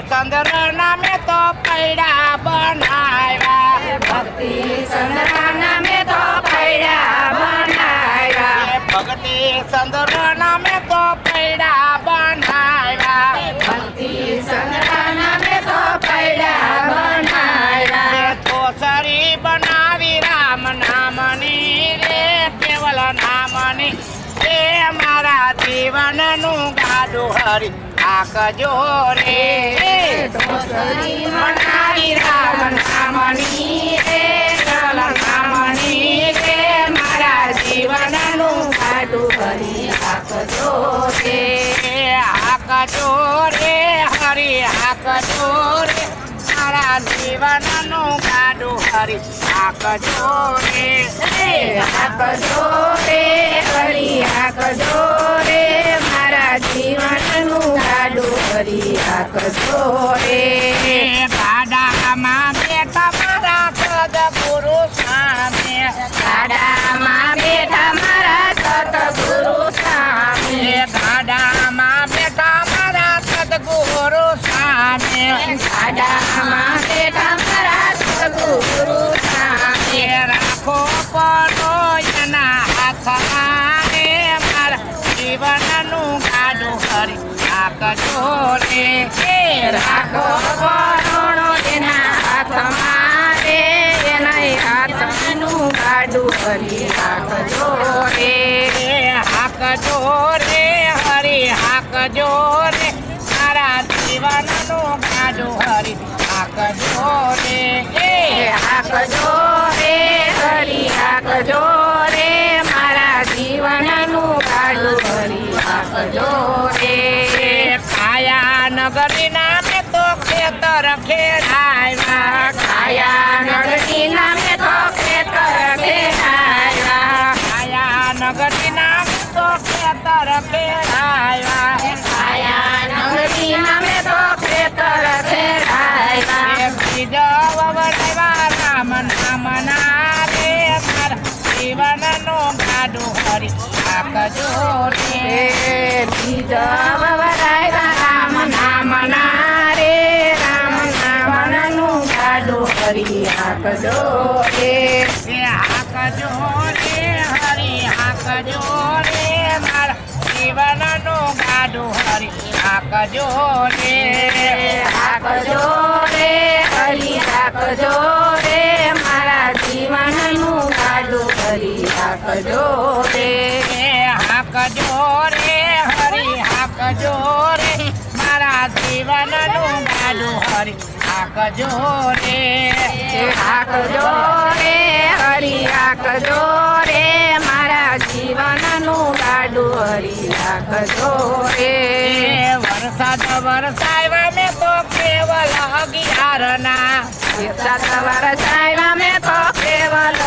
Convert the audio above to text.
ચંદ્ર નામે તો પૈડા બનાવ્યા ભક્તિ ચંદ્ર નામે તો પૈડા બનાવ્યા ભક્તિ ચંદ્ર નામે તો પૈડા બનાવ્યા ભક્તિ ચંદ્ર નામે તો પૈડા બનાવ્યા તોસરી બનાવી રામ નામની રે કેવલ નામની એ મારા જીવનનું ગાડું હરી આકજો રે તોસરી બનાવી રામ નામની રે કેવલ નામની રે મારા જીવનનું ગાડું હરી આકજો રે આકજો રે હરી આકજો રે મારા જીવનનું ગાડું હરી આકજો રે આકજો રે હરી આકજો રે મારા જીવનનું ગાડું હરી આકજો રે ગાડામાં બેઠા મારા સદગુરુ સામે ગાડામાં બેઠા મારા સતગુરુ સામે ગાડામાં બેઠા મારા સદગુરુ સામે ગાડામાં બેઠા મારા સતગુરુ સામે રાખો પડો એના હાથમાં રે મારા જીવનનું ગાડું હરી આકજો રે રાખો પરોણો તેના હાથમાં રે એના હાથનું ગાડું હરી રાખજો રે હાકજો રે હરી હાકજો રે મારા જીવનનું ગાડું હરી હાકજો રે હાકજો રે હરી હાકજો રે મારા જીવનનું ગાડું હરી હાકજો રે કાયા નગરી નામે તો ખેતર ખેડાવ્યા કાયા નગરી નામે તો ખેતર ખેડાવ્યા કાયા નગરી નામે તો ખેતર ખેડાવ્યા કાયા નગરી નામે તો ખેતર ખેડાવ્યા બીજા વવડાવ્યા રામ નામના રે મારા જીવનનું ગાડું હરી આકજો રે બીજા વવડાવ્યા રામ નામના રે રામ નામનું ગાડું હરી હાકજો રે હાકજો રે હરી હાકજો રે મારા જીવનનું ગાડું હરી હાકજો રે હાકજો રે હરી હાકજો રે મારા જીવનનું ગાડું હરી હાકજો રે હાકજો રે હરી હાકજો રે મારા જીવનનું ગાડું હરી હાકજો રે હાકજો રે હરી હાકજો રે મારા જીવનનું ગાડું હરી હાકજો રે વરસાદ વરસાવ્યા મેં તો કેવલ અગિયારના વરસાદ વરસાવ્યા મેં તો કેવલ